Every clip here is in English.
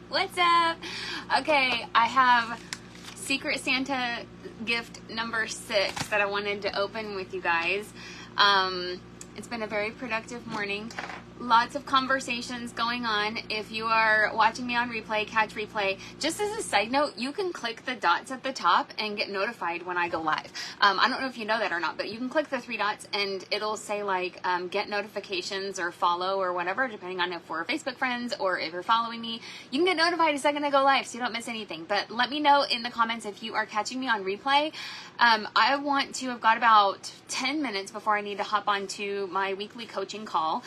What's up? Okay, I have Secret Santa gift number 6 that I wanted to open with you guys. It's been a very productive morning. Lots of conversations going on. If you are watching me on replay, catch replay. Just as a side note, you can click the dots at the top and get notified when I go live. I don't know if you know that or not, but you can click the 3 dots and it'll say like get notifications or follow or whatever, depending on if we're Facebook friends or if you're following me. You can get notified the second I go live so you don't miss anything. But let me know in the comments if you are catching me on replay. I want to have got about 10 minutes before I need to hop onto my weekly coaching call.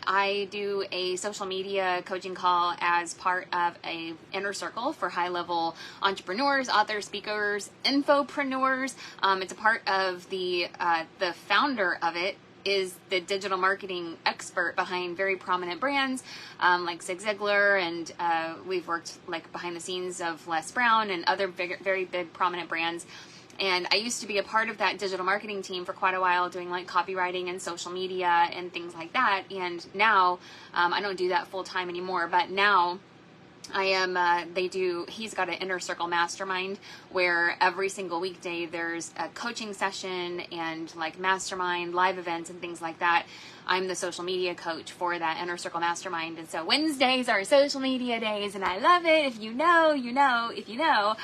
I do a social media coaching call as part of a inner circle for high-level entrepreneurs, authors, speakers, infopreneurs. It's a part of the founder of it is the digital marketing expert behind very prominent brands like Zig Ziglar, and we've worked like behind the scenes of Les Brown and other very big prominent brands. And I used to be a part of that digital marketing team for quite a while, doing like copywriting and social media and things like that. And now I don't do that full time anymore, but now I am, he's got an inner circle mastermind where every single weekday there's a coaching session and like mastermind, live events and things like that. I'm the social media coach for that inner circle mastermind. And so Wednesdays are social media days and I love it. If you know, you know, if you know.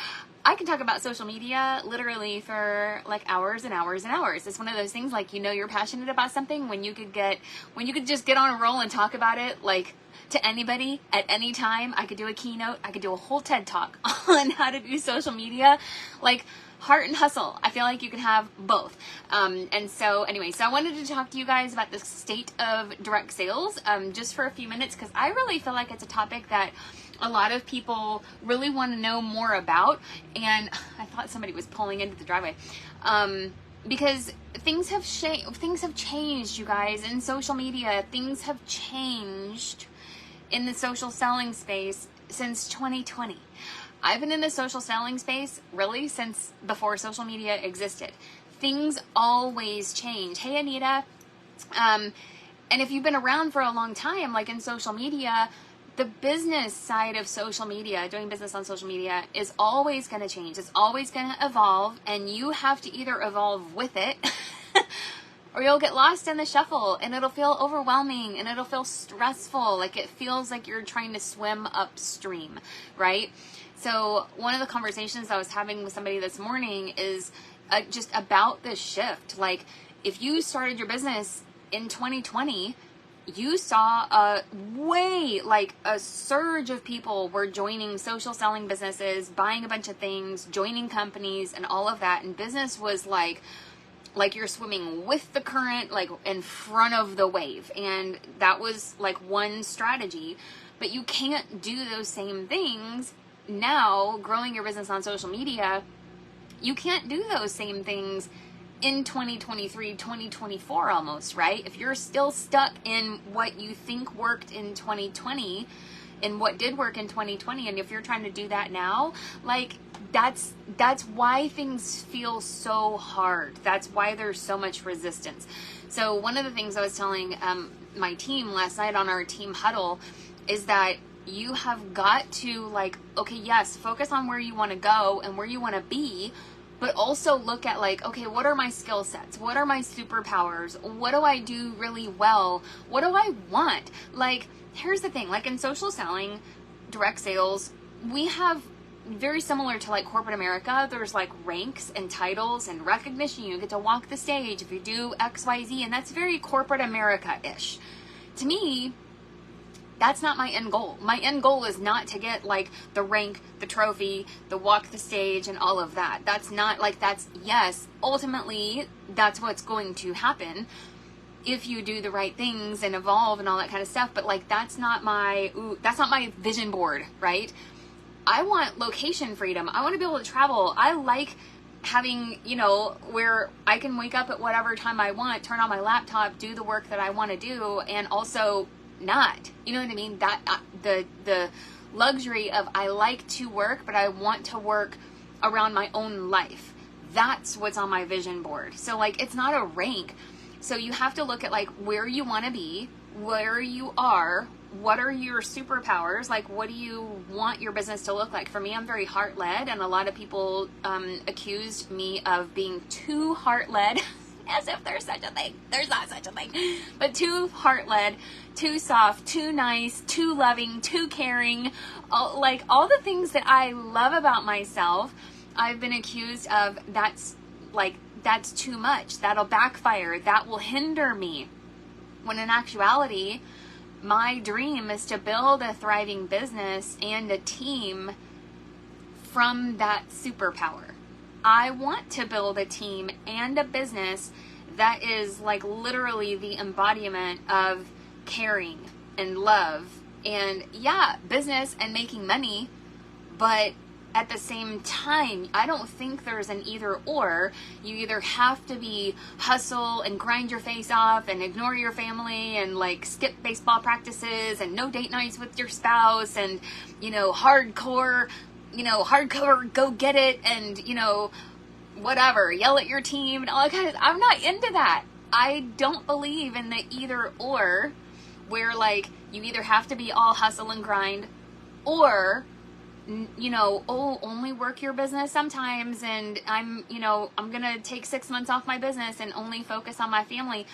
I can talk about social media literally for like hours and hours and hours. It's one of those things like, you know, you're passionate about something when you could just get on a roll and talk about it like to anybody at any time. I could do a keynote. I could do a whole TED talk on how to do social media, like heart and hustle. I feel like you can have both. And so anyway, so I wanted to talk to you guys about the state of direct sales just for a few minutes, because I really feel like it's a topic that a lot of people really want to know more about. And I thought somebody was pulling into the driveway. Because things have changed, you guys, in social media. Things have changed in the social selling space since 2020. I've been in the social selling space really since before social media existed. Things always change. Hey, Anita. And if you've been around for a long time, like in social media, the business side of social media, doing business on social media, is always going to change. It's always going to evolve, and you have to either evolve with it or you'll get lost in the shuffle and it'll feel overwhelming and it'll feel stressful. Like it feels like you're trying to swim upstream, right? So one of the conversations I was having with somebody this morning is just about this shift. Like if you started your business in 2020, you saw a surge of people were joining social selling businesses, buying a bunch of things, joining companies and all of that. And business was like you're swimming with the current, like in front of the wave. And that was like one strategy, but you can't do those same things now growing your business on social media. You can't do those same things in 2023, 2024 almost, right? If you're still stuck in what you think worked in 2020 and what did work in 2020, and if you're trying to do that now, like that's why things feel so hard. That's why there's so much resistance. So one of the things I was telling my team last night on our team huddle is that you have got to like, okay, yes, focus on where you want to go and where you want to be, but also look at like, okay, what are my skill sets? What are my superpowers? What do I do really well? What do I want? Like, here's the thing, like in social selling, direct sales, we have very similar to like corporate America. There's like ranks and titles and recognition. You get to walk the stage if you do X, Y, Z, and that's very corporate America-ish. To me, that's not my end goal. My end goal is not to get like the rank, the trophy, the walk the stage and all of that. That's not like, that's, yes, ultimately that's what's going to happen if you do the right things and evolve and all that kind of stuff. But like, that's not my vision board, right? I want location freedom. I want to be able to travel. I like having, you know, where I can wake up at whatever time I want, turn on my laptop, do the work that I want to do, and also not, you know what I mean? That the luxury of I like to work, but I want to work around my own life. That's what's on my vision board. So like, it's not a rank. So you have to look at like where you want to be, where you are, what are your superpowers? Like, what do you want your business to look like? For me, I'm very heart-led, and a lot of people accused me of being too heart-led, as if there's such a thing. There's not such a thing. But too heart-led, too soft, too nice, too loving, too caring. Like, all the things that I love about myself, I've been accused of, that's too much. That'll backfire. That will hinder me. When in actuality, my dream is to build a thriving business and a team from that superpower. I want to build a team and a business that is like literally the embodiment of caring and love and, yeah, business and making money, but at the same time, I don't think there's an either or. You either have to be hustle and grind your face off and ignore your family and like skip baseball practices and no date nights with your spouse and, hardcore go get it and, whatever, yell at your team and all that kind of, I'm not into that. I don't believe in the either or, where like you either have to be all hustle and grind or only work your business sometimes, and I'm gonna take 6 months off my business and only focus on my family.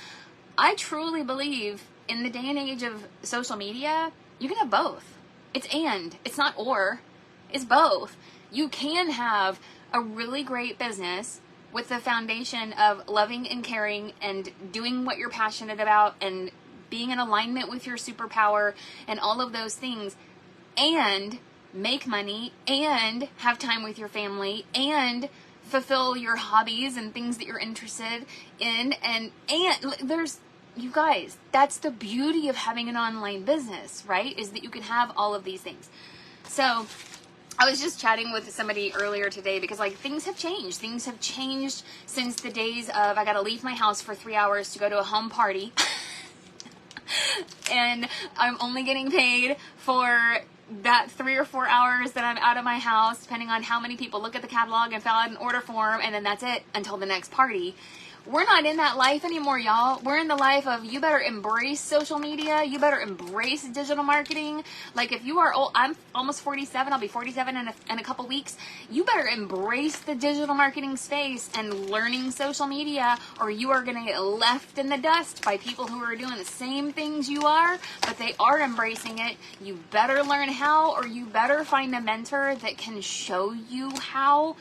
I truly believe in the day and age of social media, you can have both. It's not or, it's both. You can have a really great business with the foundation of loving and caring and doing what you're passionate about and being in alignment with your superpower and all of those things, and make money and have time with your family and fulfill your hobbies and things that you're interested in. And there's, you guys, that's the beauty of having an online business, right? Is that you can have all of these things. So I was just chatting with somebody earlier today because like things have changed. Things have changed since the days of I got to leave my house for 3 hours to go to a home party. And I'm only getting paid for that 3 or 4 hours that I'm out of my house, depending on how many people look at the catalog and fill out an order form, and then that's it until the next party. We're not in that life anymore, y'all. We're in the life of you better embrace social media. You better embrace digital marketing. Like if you are old, I'm almost 47. I'll be 47 in a couple weeks. You better embrace the digital marketing space and learning social media, or you are going to get left in the dust by people who are doing the same things you are, but they are embracing it. You better learn how, or you better find a mentor that can show you how,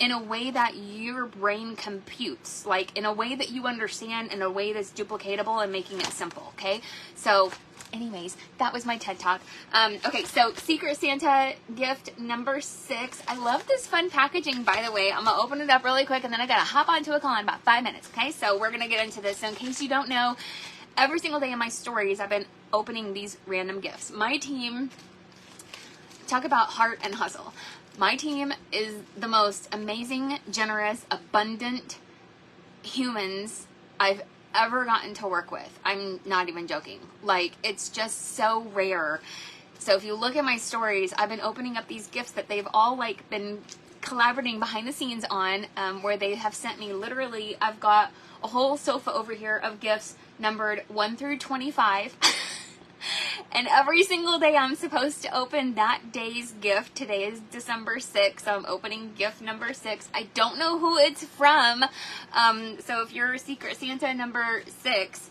in a way that your brain computes, like in a way that you understand, in a way that's duplicatable and making it simple, okay? So anyways, that was my TED Talk. Okay, so Secret Santa gift number 6. I love this fun packaging, by the way. I'm going to open it up really quick, and then I got to hop onto a call in about 5 minutes, okay? So we're going to get into this. So in case you don't know, every single day in my stories, I've been opening these random gifts. My team, talk about heart and hustle. My team is the most amazing, generous, abundant humans I've ever gotten to work with. I'm not even joking. Like, it's just so rare. So if you look at my stories, I've been opening up these gifts that they've all like been collaborating behind the scenes on, where they have sent me literally, I've got a whole sofa over here of gifts numbered 1 through 25. And every single day I'm supposed to open that day's gift. Today is December 6th, so I'm opening gift number 6. I don't know who it's from. So if you're Secret Santa number 6,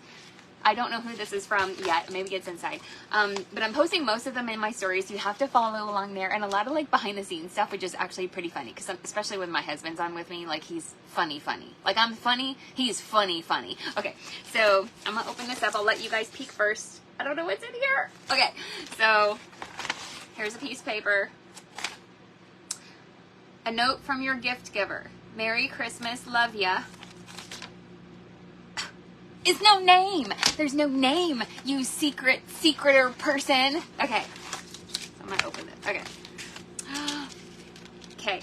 I don't know who this is from yet. Maybe it's inside. But I'm posting most of them in my stories. You have to follow along there. And a lot of like behind the scenes stuff, which is actually pretty funny. Because especially when my husband's on with me, like he's funny. Like I'm funny, he's funny. Okay, so I'm going to open this up. I'll let you guys peek first. I don't know what's in here. Okay, so here's a piece of paper. A note from your gift giver. Merry Christmas, love ya. It's no name. There's no name, you secreter person. Okay, so I'm gonna open this. Okay. Okay,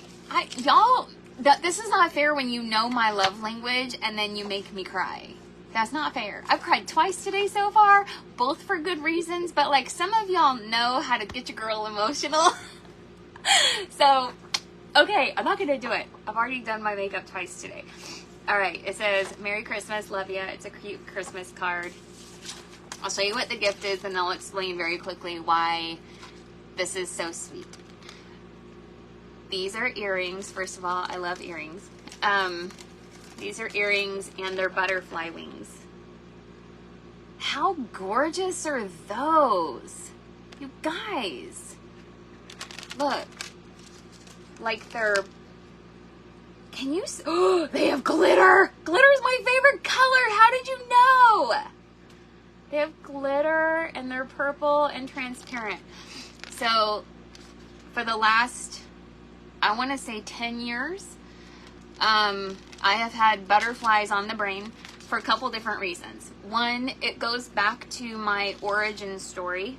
y'all, this is not fair when you know my love language and then you make me cry. That's not fair. I've cried twice today so far, both for good reasons, but like some of y'all know how to get your girl emotional. So, okay, I'm not gonna do it. I've already done my makeup twice today. All right, it says, Merry Christmas, love ya. It's a cute Christmas card. I'll show you what the gift is, and I'll explain very quickly why this is so sweet. These are earrings. First of all, I love earrings. These are earrings, and they're butterfly wings. How gorgeous are those? You guys, look. Like they're, can you, oh, they have glitter. Glitter is my favorite color. How did you know? They have glitter, and they're purple and transparent. So for the last, I want to say 10 years, I have had butterflies on the brain for a couple different reasons. One, it goes back to my origin story.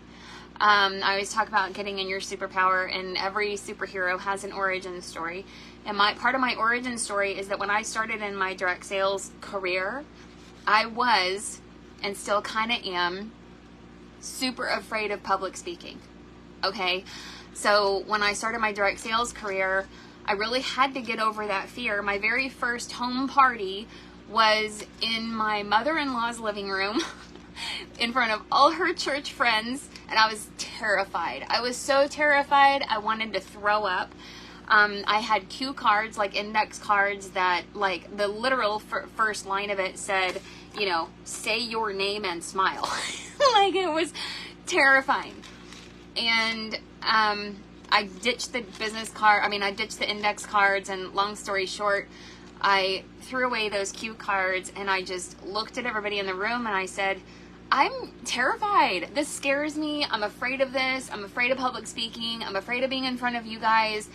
I always talk about getting in your superpower, and every superhero has an origin story. And part of my origin story is that when I started in my direct sales career, I was, and still kind of am, super afraid of public speaking. Okay? So when I started my direct sales career, I really had to get over that fear. My very first home party was in my mother-in-law's living room in front of all her church friends, and I was terrified. I was so terrified, I wanted to throw up. I had cue cards, like index cards, that like the literal first line of it said, you know, say your name and smile. Like, it was terrifying. And I ditched the business card. I ditched the index cards, and long story short, I threw away those cue cards, and I just looked at everybody in the room, and I said, I'm terrified. This scares me. I'm afraid of this. I'm afraid of public speaking. I'm afraid of being in front of you guys.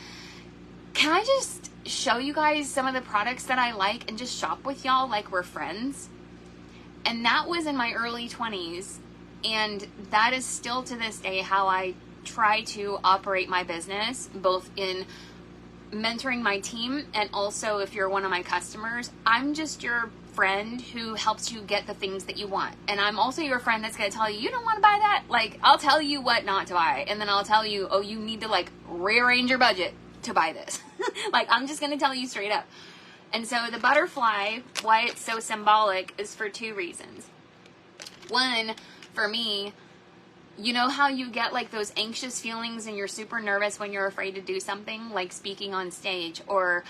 Can I just show you guys some of the products that I like and just shop with y'all like we're friends? And that was in my early 20s. And that is still to this day how I try to operate my business, both in mentoring my team and also if you're one of my customers. I'm just your friend who helps you get the things that you want. And I'm also your friend that's going to tell you, you don't want to buy that? Like, I'll tell you what not to buy. And then I'll tell you, oh, you need to like rearrange your budget to buy this. Like, I'm just going to tell you straight up. And so the butterfly, why it's so symbolic, is for two reasons. One, for me, you know how you get like those anxious feelings and you're super nervous when you're afraid to do something, like speaking on stage, or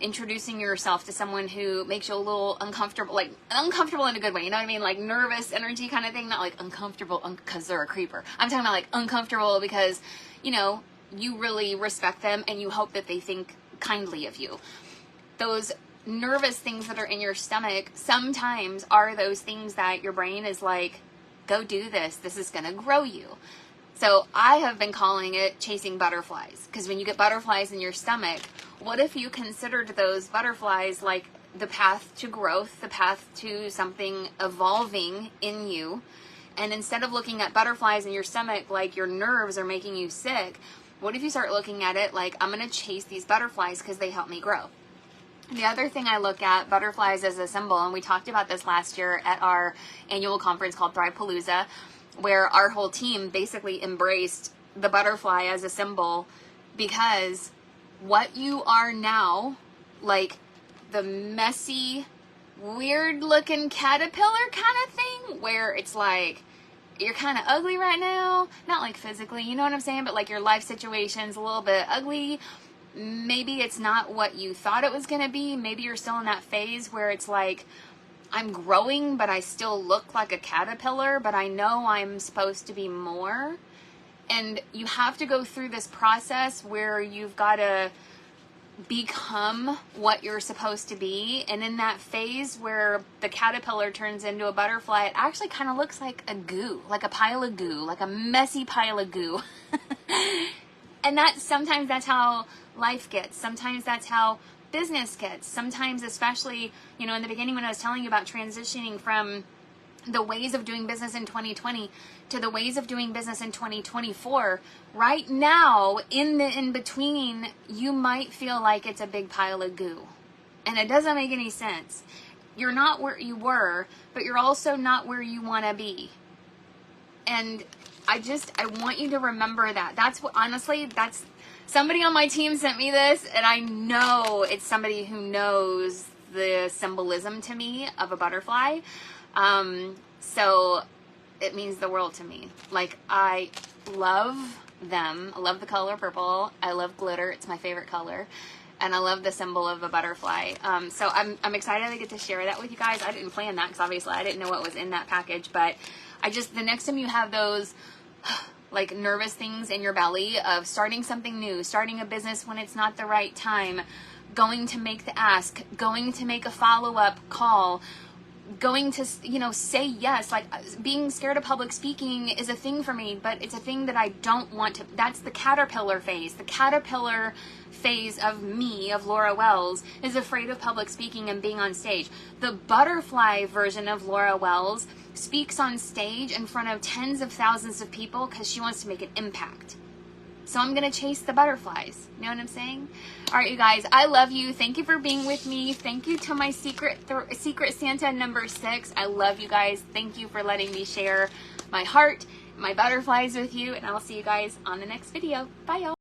introducing yourself to someone who makes you a little uncomfortable, like uncomfortable in a good way, you know what I mean? Like nervous energy kind of thing, not like uncomfortable because they're a creeper. I'm talking about like uncomfortable because, you know, you really respect them and you hope that they think kindly of you. Those nervous things that are in your stomach sometimes are those things that your brain is like, go do this. This is going to grow you. So I have been calling it chasing butterflies, because when you get butterflies in your stomach, what if you considered those butterflies like the path to growth, the path to something evolving in you? And instead of looking at butterflies in your stomach like your nerves are making you sick, what if you start looking at it like, I'm going to chase these butterflies because they help me grow? The other thing I look at butterflies as a symbol, and we talked about this last year at our annual conference called Thrivepalooza, where our whole team basically embraced the butterfly as a symbol, because what you are now, like the messy, weird looking caterpillar kind of thing, where it's like, you're kind of ugly right now, not like physically, you know what I'm saying, but like your life situation's a little bit ugly. Maybe it's not what you thought it was going to be. Maybe you're still in that phase where it's like, I'm growing, but I still look like a caterpillar, but I know I'm supposed to be more. And you have to go through this process where you've got to become what you're supposed to be. And in that phase where the caterpillar turns into a butterfly, it actually kind of looks like a goo, like a pile of goo, like a messy pile of goo. And sometimes that's how life gets. Sometimes that's how business gets. Sometimes, especially, you know, in the beginning when I was telling you about transitioning from the ways of doing business in 2020 to the ways of doing business in 2024, right now, in the in-between, you might feel like it's a big pile of goo. And it doesn't make any sense. You're not where you were, but you're also not where you want to be. And I want you to remember that. That's what, honestly, that's somebody on my team sent me this, and I know it's somebody who knows the symbolism to me of a butterfly. So it means the world to me. Like, I love them. I love the color purple. I love glitter. It's my favorite color. And I love the symbol of a butterfly. So I'm excited to get to share that with you guys. I didn't plan that because obviously I didn't know what was in that package. But the next time you have those like nervous things in your belly of starting something new, starting a business when it's not the right time, going to make the ask, going to make a follow-up call, going to, say yes. Like, being scared of public speaking is a thing for me, but it's a thing that I don't want to. That's the caterpillar phase. The caterpillar phase of me, of Laura Wells, is afraid of public speaking and being on stage. The butterfly version of Laura Wells speaks on stage in front of tens of thousands of people because she wants to make an impact. So I'm going to chase the butterflies. You know what I'm saying? All right, you guys, I love you. Thank you for being with me. Thank you to my Secret Santa number 6. I love you guys. Thank you for letting me share my heart, my butterflies with you, and I will see you guys on the next video. Bye, y'all.